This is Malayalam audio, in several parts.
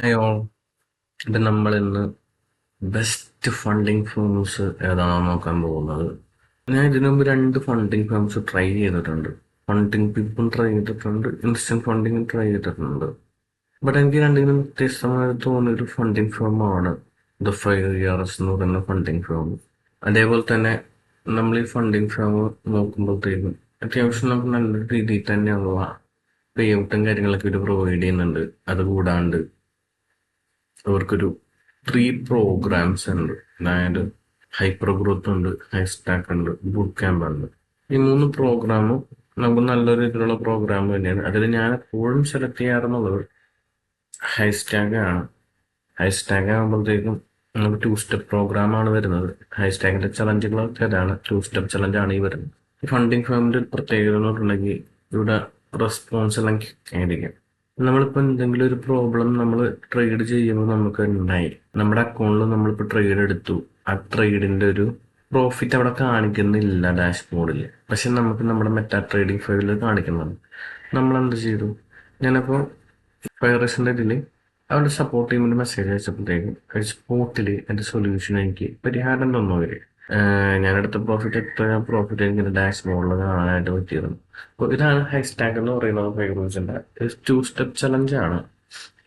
Hi all. ഇത് നമ്മൾ ഇന്ന് ബെസ്റ്റ് ഫണ്ടിങ് ഫേംസ് ഏതാണെന്ന് നോക്കാൻ പോകുന്നത്. ഞാൻ ഇതിനു മുമ്പ് രണ്ട് ഫണ്ടിങ് ഫേംസ് ട്രൈ ചെയ്തിട്ടുണ്ട്. ഫണ്ടിങ് പീപ്പിൾ ട്രൈ ചെയ്തിട്ടുണ്ട്, ഇൻസ്റ്റന്റ് ഫണ്ടിങ് ട്രൈ ചെയ്തിട്ടുണ്ട്. ബട്ട് എനിക്ക് രണ്ടിനും വ്യത്യസ്തമായി തോന്നിയൊരു ഫണ്ടിങ് ഫേമാണ് ദ 5 ഇയേഴ്സ് എന്ന് പറയുന്ന ഫണ്ടിങ് ഫേം. അതേപോലെ തന്നെ നമ്മൾ ഈ ഫണ്ടിങ് ഫേം നോക്കുമ്പോഴത്തേക്കും അത്യാവശ്യം നമുക്ക് നല്ല രീതിയിൽ തന്നെയുള്ള പേ ഔട്ടും കാര്യങ്ങളൊക്കെ ഇവർ പ്രൊവൈഡ് ചെയ്യുന്നുണ്ട്. അതുകൂടാണ്ട് അവർക്കൊരു 3 പ്രോഗ്രാംസ് ഉണ്ട്. അതായത് ഹൈപ്പർ ഗ്രോത്ത് ഉണ്ട്, ഹൈ സ്റ്റാക്ക് ഉണ്ട്, ബൂട്ട് ക്യാമ്പ് ഉണ്ട്. ഈ 3 പ്രോഗ്രാമും നമുക്ക് നല്ലൊരു രീതിയിലുള്ള പ്രോഗ്രാം തന്നെയാണ്. അതിൽ ഞാൻ എപ്പോഴും സെലക്ട് ചെയ്യാറുള്ളത് ഹൈ സ്റ്റാക്ക് ആണ്. ഹൈ സ്റ്റാക്ക് ആകുമ്പോഴത്തേക്കും നമുക്ക് 2 സ്റ്റെപ്പ് പ്രോഗ്രാമാണ് വരുന്നത്. ഹൈ സ്റ്റാക്കിന്റെ ചലഞ്ചുകളൊക്കെ അതാണ്, 2 സ്റ്റെപ്പ് ചലഞ്ച് ആണ് ഈ വരുന്നത്. ഈ ഫണ്ടിങ് ഫേമിന്റെ ഒരു പ്രത്യേകത എന്ന് പറഞ്ഞിട്ടുണ്ടെങ്കിൽ ഇവിടെ റെസ്പോൺസ് എല്ലാം ആയിരിക്കും. നമ്മളിപ്പോൾ എന്തെങ്കിലും ഒരു പ്രോബ്ലം നമ്മൾ ട്രേഡ് ചെയ്യുമ്പോൾ നമുക്ക് ഉണ്ടായി, നമ്മുടെ അക്കൗണ്ടിൽ നമ്മളിപ്പോൾ ട്രേഡ് എടുത്തു, ആ ട്രേഡിന്റെ ഒരു പ്രോഫിറ്റ് അവിടെ കാണിക്കുന്നില്ല ഡാഷ്ബോർഡിൽ, പക്ഷെ നമുക്ക് നമ്മുടെ മെറ്റാ ട്രേഡിംഗ് ഫയലിൽ കാണിക്കുന്നുണ്ട്. നമ്മൾ എന്ത് ചെയ്തു, ഞാനപ്പോൾ ഫയറസിന്റെ ഇതിൽ അവരുടെ സപ്പോർട്ട് ടീമിന് മെസ്സേജ് അയച്ചപ്പോഴത്തേക്കും സ്പോട്ടിൽ എൻ്റെ സൊല്യൂഷൻ എനിക്ക് പരിഹാരം തന്നു അവര്. ഞാനെടുത്ത പ്രോഫിറ്റ് എത്ര പ്രോഫിറ്റ് എനിക്ക് ഡാഷ്ബോർഡിൽ കാണാനായിട്ട് പറ്റിയിരുന്നു. അപ്പോൾ ഇതാണ് ഹൈസ്റ്റാക്ക് എന്ന് പറയുന്നത്. ഫൈറൂസിന്റെ 2 സ്റ്റെപ്പ് ചലഞ്ച് ആണ്.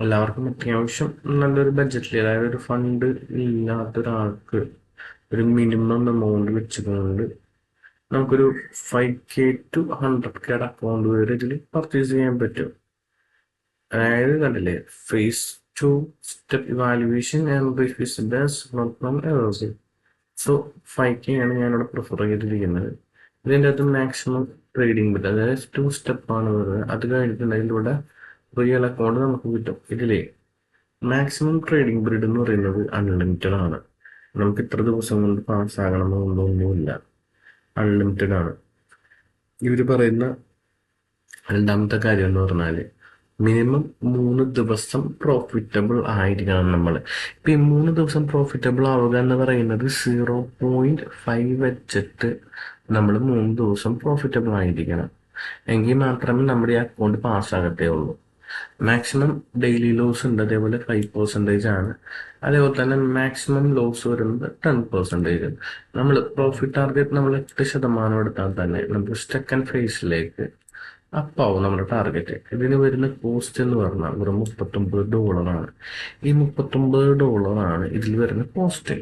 എല്ലാവർക്കും അത്യാവശ്യം നല്ലൊരു ബഡ്ജറ്റിൽ, അതായത് ഒരു ഫണ്ട് ഇല്ലാത്ത ഒരാൾക്ക് ഒരു മിനിമം എമൗണ്ട് വെച്ചുകൊണ്ട് നമുക്കൊരു 5K to 100K അക്കൗണ്ട് വരെ ഇതിൽ പർച്ചേസ് ചെയ്യാൻ പറ്റും. അതായത് കണ്ടില്ലേ, ഫേസ് 2 സ്റ്റെപ്പ് ഇവാലുവേഷൻ ആൻഡ് റിഫീസിബിൾസ് ഫ്രം എറേഴ്സ്. സോ 5K ആണ് ഞാനിവിടെ പ്രിഫർ ചെയ്തിരിക്കുന്നത്. ഇതിൻ്റെ അകത്ത് മാക്സിമം ട്രേഡിംഗ് പറ്റും, അതായത് 2 സ്റ്റെപ്പാണ് വരുന്നത്. അത് കഴിഞ്ഞിട്ടുണ്ടെങ്കിൽ ഇവിടെ റിയൽ അക്കൗണ്ട് നമുക്ക് കിട്ടും. ഇതിലേ മാക്സിമം ട്രേഡിംഗ് പീരീഡ് എന്ന് പറയുന്നത് അൺലിമിറ്റഡ് ആണ്. നമുക്ക് ഇത്ര ദിവസം കൊണ്ട് പാസ്സാകണമെന്നൊന്നുമില്ല, അൺലിമിറ്റഡ് ആണ്. ഇവർ പറയുന്ന രണ്ടാമത്തെ കാര്യം എന്ന് പറഞ്ഞാൽ മിനിമം 3 ദിവസം പ്രോഫിറ്റബിൾ ആയിരിക്കണം നമ്മൾ. ഇപ്പം ഈ 3 ദിവസം പ്രോഫിറ്റബിൾ ആവുക എന്ന് പറയുന്നത് 0.5 വെച്ചിട്ട് നമ്മൾ 3 ദിവസം പ്രോഫിറ്റബിൾ ആയിരിക്കണം. എങ്കിൽ മാത്രമേ നമ്മുടെ ഈ അക്കൗണ്ട് പാസ്സാകത്തേ ഉള്ളൂ. മാക്സിമം ഡെയിലി ലോസ് ഉണ്ട്, അതേപോലെ 5% ആണ്. അതേപോലെ തന്നെ മാക്സിമം ലോസ് വരുന്നത് 10%. നമ്മൾ പ്രോഫിറ്റ് ടാർഗറ്റ് നമ്മൾ 8% എടുത്താൽ തന്നെ നമുക്ക് സെക്കൻഡ് ഫേസിലേക്ക് അപ്പാവും നമ്മുടെ ടാർഗറ്റ്. ഇതിന് വരുന്ന കോസ്റ്റ് എന്ന് പറഞ്ഞാൽ വെറും $39. ഈ $39 ഇതിൽ വരുന്ന കോസ്റ്റ്.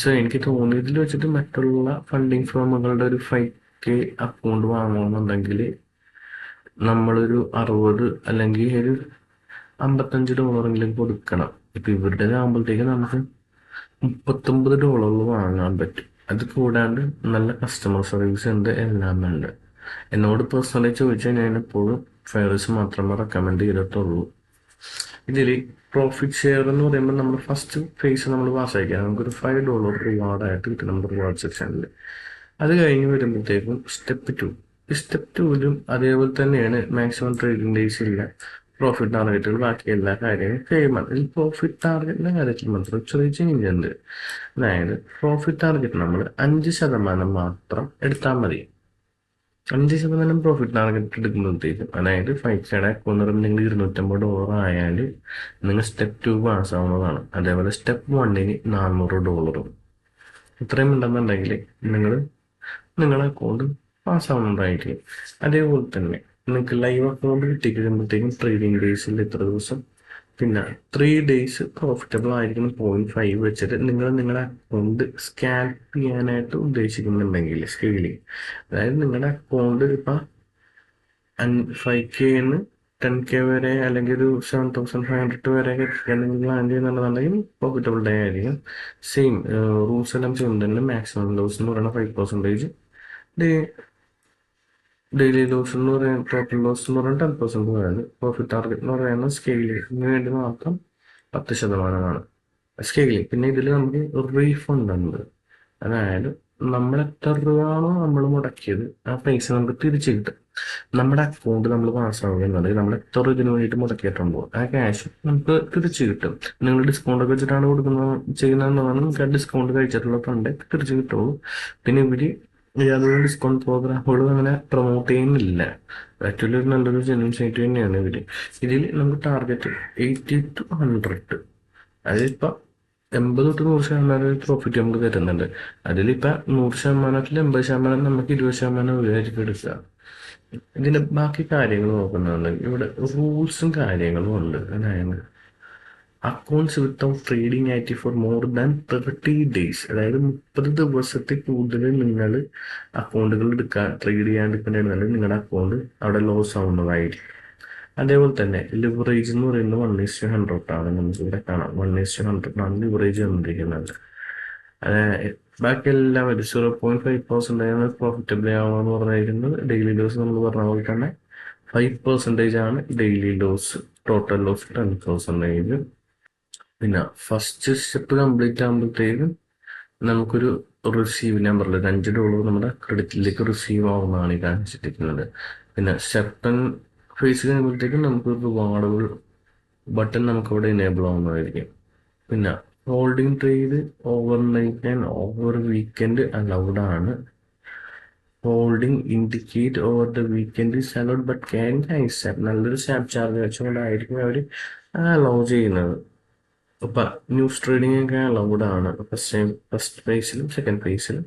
സോ എനിക്ക് തോന്നി ഇതിൽ വെച്ചിട്ട് മറ്റുള്ള ഫണ്ടിങ് ഫേമുകളുടെ ഒരു 5K അക്കൗണ്ട് വാങ്ങണമെന്നുണ്ടെങ്കിൽ നമ്മളൊരു 60 അല്ലെങ്കിൽ ഒരു $55 കൊടുക്കണം. ഇപ്പൊ ഇവരുടെ ആകുമ്പോഴത്തേക്ക് നമുക്ക് $39 വാങ്ങാൻ പറ്റും. അത് കൂടാണ്ട് നല്ല കസ്റ്റമർ സർവീസ് ഉണ്ട്, എല്ലാം ഉണ്ട്. എന്നോട് പേഴ്സണലി ചോദിച്ചാൽ ഞാൻ എപ്പോഴും ഫെയർസ് മാത്രമേ റെക്കമെൻഡ് ചെയ്തിട്ടുള്ളൂ. ഇതിൽ പ്രോഫിറ്റ് ഷെയർ എന്ന് പറയുമ്പോൾ നമ്മൾ ഫസ്റ്റ് ഫേസ് നമ്മൾ പാസ്സാക്കിയാൽ നമുക്കൊരു $5 റിവാർഡായിട്ട് കിട്ടും നമ്മുടെ റിവാർഡ് സെക്ഷനിൽ. അത് കഴിഞ്ഞ് വരുമ്പോഴത്തേക്കും സ്റ്റെപ്പ് ടൂവിലും അതേപോലെ തന്നെയാണ്. മാക്സിമം ട്രേഡിംഗ് ഡേയ്സ് ഇല്ല, പ്രോഫിറ്റ് ടാർഗറ്റുകൾ, ബാക്കി എല്ലാ കാര്യങ്ങളും സെയിം ആണ്. ഈ പ്രോഫിറ്റ് ടാർഗറ്റിന്റെ കാര്യത്തിൽ മാത്രം ചെറിയ ചേഞ്ച് ഉണ്ട്. അതായത് പ്രോഫിറ്റ് ടാർഗറ്റ് നമ്മൾ 5% മാത്രം എടുത്താൽ മതി. 5% പ്രോഫിറ്റ് ടാർഗറ്റ് എടുക്കുമ്പോഴത്തേക്കും, അതായത് 5Kയുടെ അക്കൗണ്ട് നിങ്ങൾ $250 ആയാൽ നിങ്ങൾ സ്റ്റെപ്പ് 2 പാസ്സാവുന്നതാണ്. അതേപോലെ സ്റ്റെപ്പ് 1ന് $400. ഇത്രയും ഉണ്ടെന്നുണ്ടെങ്കിൽ നിങ്ങളുടെ അക്കൗണ്ട് പാസ്സാവുന്നതായിരിക്കും. അതേപോലെ തന്നെ നിങ്ങൾക്ക് ലൈവ് അക്കൗണ്ട് കിട്ടിക്കഴിയുമ്പോഴത്തേക്കും ട്രേഡിംഗ് ഡേയ്സിൽ എത്ര ദിവസം, പിന്നെ 3 days പ്രോഫിറ്റബിൾ ആയിരിക്കണം. 0.5 വെച്ചിട്ട് നിങ്ങളുടെ അക്കൗണ്ട് സ്കാൽപ്പ് ചെയ്യാനായിട്ട് ഉദ്ദേശിക്കുന്നുണ്ടെങ്കിൽ സ്കെയിലിംഗ്, അതായത് നിങ്ങളുടെ അക്കൗണ്ട് ഇപ്പം 5Kന്ന് 10K വരെ അല്ലെങ്കിൽ ഒരു 7,500 വരെ എത്തിക്കണമെങ്കിൽ പ്ലാൻ ചെയ്യുന്നുണ്ടെന്നുണ്ടെങ്കിൽ പ്രോഫിറ്റബിൾ ഡേ ആയിരിക്കും. സെയിം റൂൾസ് എല്ലാം ചെയ്യുന്നത് തന്നെ. മാക്സിമം ലോസ് എന്ന് പറയുന്നത് 5%, ഡെയിലി ലോസ് എന്ന് പറയുന്നത്, ടോട്ടൽ ലോസ് എന്ന് പറയുന്നത് 10%. പ്രോഫിറ്റ് ടാർഗറ്റ് എന്ന് പറയുന്നത് സ്കെയിലിംഗിന് വേണ്ടി മാത്രം 10%. സ്കെയിലിംഗ് പിന്നെ ഇതിൽ നമുക്ക് റീഫണ്ട് ഉണ്ട്. അതായത് നമ്മൾ എത്ര രൂപയാണോ നമ്മൾ മുടക്കിയത് ആ പൈസ നമുക്ക് തിരിച്ചു കിട്ടും. നമ്മുടെ അക്കൗണ്ട് നമ്മൾ പാസ്സാവുകയെന്നുണ്ടെങ്കിൽ നമ്മൾ എത്ര ഇതിനു വേണ്ടിയിട്ട് മുടക്കിയിട്ടുണ്ടോ ആ ക്യാഷ് നമുക്ക് തിരിച്ചു കിട്ടും. നിങ്ങൾ ഡിസ്കൗണ്ട് ഒക്കെ വെച്ചിട്ടാണ് ചെയ്യുന്നതെന്നാണ് നമുക്ക് ആ ഡിസ്കൗണ്ട് കഴിച്ചിട്ടുള്ള ഫണ്ട് തിരിച്ചു കിട്ടുള്ളൂ. പിന്നെ ഇവര് യാതൊരു ഡിസ്കൗണ്ട് പ്രോഗ്രാമുകളും അങ്ങനെ പ്രൊമോട്ട് ചെയ്യുന്നില്ല. ആക്ച്വലി ഒരു നല്ലൊരു ജെന്യൂൻ സൈറ്റ് തന്നെയാണ് ഇതിൽ നമുക്ക് ടാർഗറ്റ് 80 to 100. അതിലിപ്പോൾ 80 തൊട്ട് 100% പ്രോഫിറ്റ് നമുക്ക് തരുന്നുണ്ട്. അതിലിപ്പോൾ 100%-ൽ 80% നമുക്ക് 20% ഉപയോഗിച്ച് എടുക്കുക. ഇതിന്റെ ബാക്കി കാര്യങ്ങൾ നോക്കുന്നുണ്ടെങ്കിൽ ഇവിടെ റൂൾസും കാര്യങ്ങളും ഉണ്ട്. അതായത് accounts without trading active for more than 30 days, അതായത് 30 ദിവസത്തിൽ കൂടുതൽ നിങ്ങൾ അക്കൗണ്ടുകൾ ട്രേഡ് ചെയ്യാണ്ടിരിക്കുന്നുണ്ടെങ്കിൽ നിങ്ങളുടെ അക്കൗണ്ട് അവിടെ ലോസ് ആവുന്നതായിരിക്കും. അതേപോലെ തന്നെ ലിവറേജ് എന്ന് പറയുന്നത് 1:100 ആണ്. നമുക്ക് ഇവിടെ കാണാം 1:100 ആണ് ലിവറേജ് വന്നിരിക്കുന്നത്. ബാക്കി എല്ലാവരും 0.5% പ്രോഫിറ്റബിൾ ആവുമെന്ന് പറഞ്ഞിരിക്കുന്നത്. ഡെയിലി ലോസ് നമ്മൾ പറഞ്ഞ പോലെ തന്നെ 5% ആണ് ഡെയിലി ലോസ്. Total loss 10%. പിന്നെ ഫസ്റ്റ് സ്റ്റെപ്പ് കംപ്ലീറ്റ് ആകുമ്പോഴത്തേക്കും നമുക്കൊരു റിസീവ് നമ്പറിൽ $5 നമ്മുടെ ക്രെഡിറ്റിലേക്ക് റിസീവ് ആവുന്നതാണ് ഈ കാണിച്ചിരിക്കുന്നത്. പിന്നെ സെക്കൻഡ് ഫേസ് കഴിയുമ്പോഴത്തേക്കും നമുക്കൊരു റിവാർഡബിൾ ബട്ടൺ നമുക്കവിടെ എനേബിൾ ആവുന്നതായിരിക്കും. പിന്നെ holding trade overnight and over weekend allowed ആണ്. Holding indicate over the weekend is allowed but can ഹൈസ് നല്ലൊരു സ്നാപ്പ് ചാർജ് വെച്ചുകൊണ്ടായിരിക്കും അവർ അലൗ ചെയ്യുന്നത്. അപ്പം ന്യൂസ് ട്രേഡിംഗ് ഒക്കെ അലൗഡ് ആണ്. ഫസ്റ്റ് ഫേസിലും സെക്കൻഡ് ഫേസിലും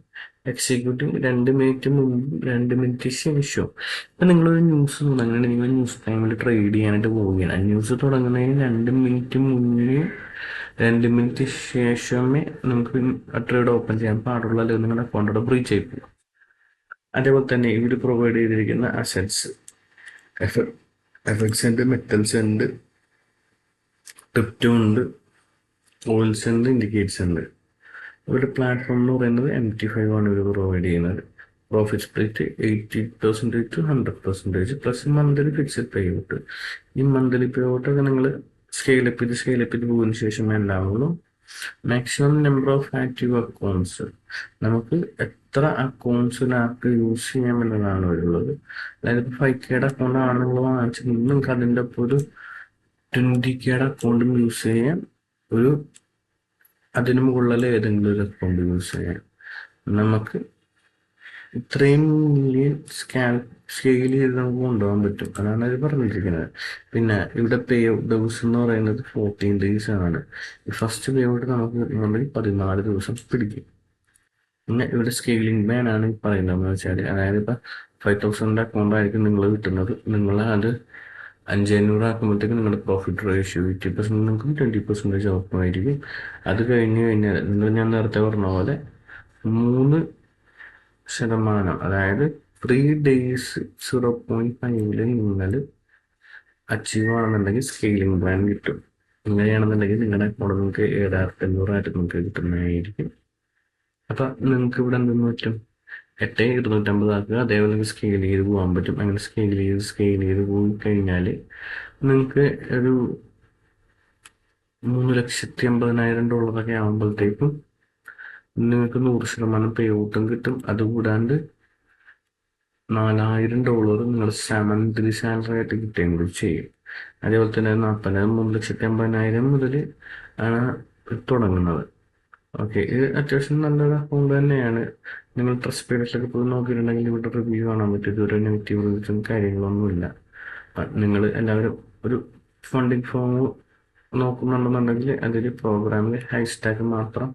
എക്സിക്യൂട്ടീവ് 2 മിനിറ്റ് മുമ്പ് 2 മിനിറ്റ് ശേഷവും. ഇപ്പം നിങ്ങളൊരു ന്യൂസ് തുടങ്ങുകയാണെങ്കിൽ നിങ്ങൾ ന്യൂസ് ടൈമിൽ ട്രേഡ് ചെയ്യാനായിട്ട് പോവുകയാണ്. ആ ന്യൂസ് തുടങ്ങുന്നതിന് 2 മിനിറ്റ് മുന്നേ 2 മിനിറ്റ് ശേഷമേ നമുക്ക് ആ ട്രേഡ് ഓപ്പൺ ചെയ്യാൻ പാടുള്ളൂ, അല്ലെങ്കിൽ നിങ്ങളുടെ അക്കൗണ്ടോടെ ബ്രീച്ച് ആയി പോകും. അതേപോലെ തന്നെ ഇവർ പ്രൊവൈഡ് ചെയ്തിരിക്കുന്ന അസറ്റ്സ് എഫക്സ് ഉണ്ട്, മെറ്റൽസ് ഉണ്ട്, ക്രിപ്റ്റോ ഉണ്ട്, ഓയിൽസ് ഉണ്ട്, ഇൻഡിക്കേറ്റ്സ് ഉണ്ട്. ഇവരുടെ പ്ലാറ്റ്ഫോം എന്ന് പറയുന്നത് MT5 ആണ് ഇവർ പ്രൊവൈഡ് ചെയ്യുന്നത്. Profit split 80% to 100% plus monthly fixed pay out. ഈ മന്ത്ലി പേ ഔട്ടൊക്കെ നിങ്ങൾ സ്കെയിലപ്പ് ചെയ്ത് പോകുന്ന ശേഷം ഉണ്ടാവുള്ളൂ. Maximum number of active accounts, നമുക്ക് എത്ര അക്കൗണ്ട്സിനകത്ത് യൂസ് ചെയ്യാം എന്നതാണ് വരുന്നത്. അതായത് ഇപ്പോൾ 5K അക്കൗണ്ട് ആണ് നിങ്ങൾ വാങ്ങിച്ചത്, നിങ്ങൾക്ക് അതിൻ്റെ ഒപ്പം ഒരു 20K അക്കൗണ്ടും യൂസ് ചെയ്യാം, ഒരു അതിന് മുകളിൽ ഏതെങ്കിലും ഒരു അക്കൗണ്ട് യൂസ് ചെയ്യാം. നമുക്ക് ഇത്രയും മില്യൺ സ്കെയിൽ ചെയ്ത് നമുക്ക് കൊണ്ടുപോകാൻ പറ്റും. അതാണ് അത് പറഞ്ഞിരിക്കുന്നത്. പിന്നെ ഇവിടെ പേ ഔട്ട് ദിവസം എന്ന് പറയുന്നത് 14 days ആണ്. ഈ ഫസ്റ്റ് പേ ഔട്ട് നമുക്ക് കിട്ടണമെങ്കിൽ 14 ദിവസം പിടിക്കും. പിന്നെ ഇവിടെ സ്കെയിലിംഗ് ബാൻ ആണ് പറയുന്നതെന്ന് വെച്ചാൽ, അതായത് ഇപ്പം 5,000 അക്കൗണ്ട് ആയിരിക്കും നിങ്ങൾ കിട്ടുന്നത്. നിങ്ങൾ അത് 500 ആക്കുമ്പോഴത്തേക്കും നിങ്ങളുടെ പ്രോഫിറ്റ് റേഷ്യോ 80% നിങ്ങൾക്കും 20% ഓപ്പണായിരിക്കും. അത് കഴിഞ്ഞ് കഴിഞ്ഞാൽ ഞാൻ നേരത്തെ പറഞ്ഞ പോലെ 3%, അതായത് 3 days 0.5 നിങ്ങൾ അച്ചീവ് ആണെന്നുണ്ടെങ്കിൽ സ്കെയിലിംഗ് പ്ലാൻ കിട്ടും. ഇങ്ങനെയാണെന്നുണ്ടെങ്കിൽ നിങ്ങളുടെ അക്കൗണ്ട് നിങ്ങൾക്ക് 7,800 നിങ്ങൾക്ക് കിട്ടുന്നതായിരിക്കും. അപ്പം നിങ്ങൾക്ക് ഇവിടെ എന്തെന്ന് പറ്റും, 8,250 ആക്കുക. അതേപോലെ സ്കെയിൽ ചെയ്ത് പോകാൻ പറ്റും. അങ്ങനെ സ്കെയിൽ ചെയ്ത് പോയി കഴിഞ്ഞാൽ നിങ്ങൾക്ക് ഒരു $3,50,000 ആകുമ്പോഴത്തേക്കും നിങ്ങൾക്ക് 100% പേ ഔട്ടും കിട്ടും. അതുകൂടാണ്ട് $4,000 നിങ്ങളുടെ മന്ത്ലി സാലറി ആയിട്ട് കിട്ടുകയും കൂടി ചെയ്യും. അതേപോലെ തന്നെ 3,50,000 മുതൽ ആണ് തുടങ്ങുന്നത്. ഓക്കെ, ഇത് അത്യാവശ്യം നല്ലൊരു അക്കൗണ്ട് തന്നെയാണ്. നിങ്ങൾ ട്രസ്റ്റ് പേജിലൊക്കെ പോയി നോക്കിയിട്ടുണ്ടെങ്കിൽ ഇവിടെ റിവ്യൂ കാണാൻ പറ്റും. ഇതുവരെ നെഗറ്റീവ് റിവ്യൂസും കാര്യങ്ങളൊന്നുമില്ല. നിങ്ങൾ എല്ലാവരും ഒരു ഫണ്ടിങ് ഫോം നോക്കുന്നുണ്ടെന്നുണ്ടെങ്കിൽ അതിൽ പ്രോഗ്രാമിൽ ഹൈസ്റ്റാക്ക് മാത്രം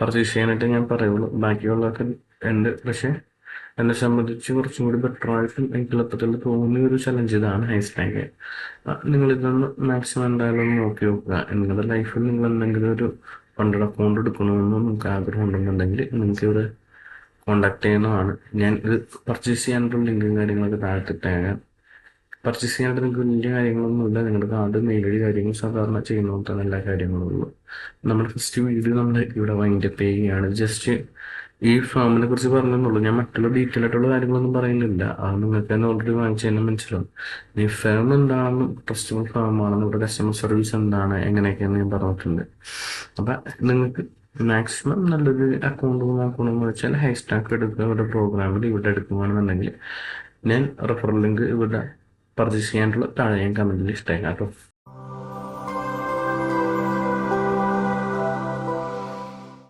പർച്ചേസ് ചെയ്യാനായിട്ട് ഞാൻ പറയുള്ളൂ. ബാക്കിയുള്ളതൊക്കെ ഉണ്ട്. പക്ഷേ എന്നെ സംബന്ധിച്ച് കുറച്ചും കൂടി ബെറ്റർ ആയിട്ടും എനിക്ക് എളുപ്പത്തിൽ തോന്നിയ ഒരു ചലഞ്ച് ഇതാണ് ഹൈസ്റ്റാക്ക്. നിങ്ങളിതൊന്ന് മാക്സിമം എന്തായാലും നോക്കി നോക്കുക. നിങ്ങളുടെ ലൈഫിൽ നിങ്ങൾ എന്തെങ്കിലും ഒരു ഫണ്ടഡ് അക്കൗണ്ട് എടുക്കണമെന്ന് നിങ്ങൾക്ക് ആഗ്രഹം ഉണ്ടെന്നുണ്ടെങ്കിൽ നിങ്ങൾക്ക് ഇവിടെ കോണ്ടാക്ട് ചെയ്യുന്നതാണ്. ഞാൻ ഇത് പർച്ചേസ് ചെയ്യാനുള്ള ലിങ്കും കാര്യങ്ങളൊക്കെ താഴ്ത്തിട്ടേക്കാം. പർച്ചേസ് ചെയ്യാനായിട്ട് നിങ്ങൾക്ക് വലിയ കാര്യങ്ങളൊന്നുമില്ല. നിങ്ങളുടെ കാർഡ്, മെയിൽ ഐ ഡി കാര്യങ്ങൾ സാധാരണ ചെയ്യുന്ന പോലെ തന്നെ എല്ലാ കാര്യങ്ങളും ഉള്ളൂ. നമ്മുടെ ഫസ്റ്റ് വീഡിയോ നമ്മൾ ഇവിടെ വൈൻഡപ്പ് ചെയ്യുകയാണ്. ജസ്റ്റ് ഈ ഫാമിനെ കുറിച്ച് പറഞ്ഞെന്നുള്ളൂ. ഞാൻ മറ്റുള്ള ഡീറ്റെയിൽ ആയിട്ടുള്ള കാര്യങ്ങളൊന്നും പറയുന്നില്ല. അത് നിങ്ങൾക്ക് തന്നെ ഓൾറെഡി വാങ്ങിച്ചു തന്നെ മനസ്സിലാവും. ഈ ഫേം എന്താണെന്നും ട്രസ്റ്റബിൾ ഫേമാണെന്നും ഇവിടെ കസ്റ്റമർ സർവീസ് എന്താണ് എങ്ങനെയൊക്കെയാണെന്ന് ഞാൻ പറഞ്ഞിട്ടുണ്ട്. അപ്പം നിങ്ങൾക്ക് മാക്സിമം നല്ലൊരു അക്കൗണ്ട് നോക്കണമെന്ന് വെച്ചാൽ ഹൈസ്റ്റാക്ക് എടുക്കുക. ഇവിടെ പ്രോഗ്രാമിൽ ഇവിടെ എടുക്കുകയാണെന്നുണ്ടെങ്കിൽ ഞാൻ റെഫറൽ ലിങ്ക് ഇവിടെ പർച്ചേസ് ചെയ്യാനുള്ള താഴെ ഞാൻ കമൻറ്റിൽ ഇഷ്ടമാക്കാം കേട്ടോ.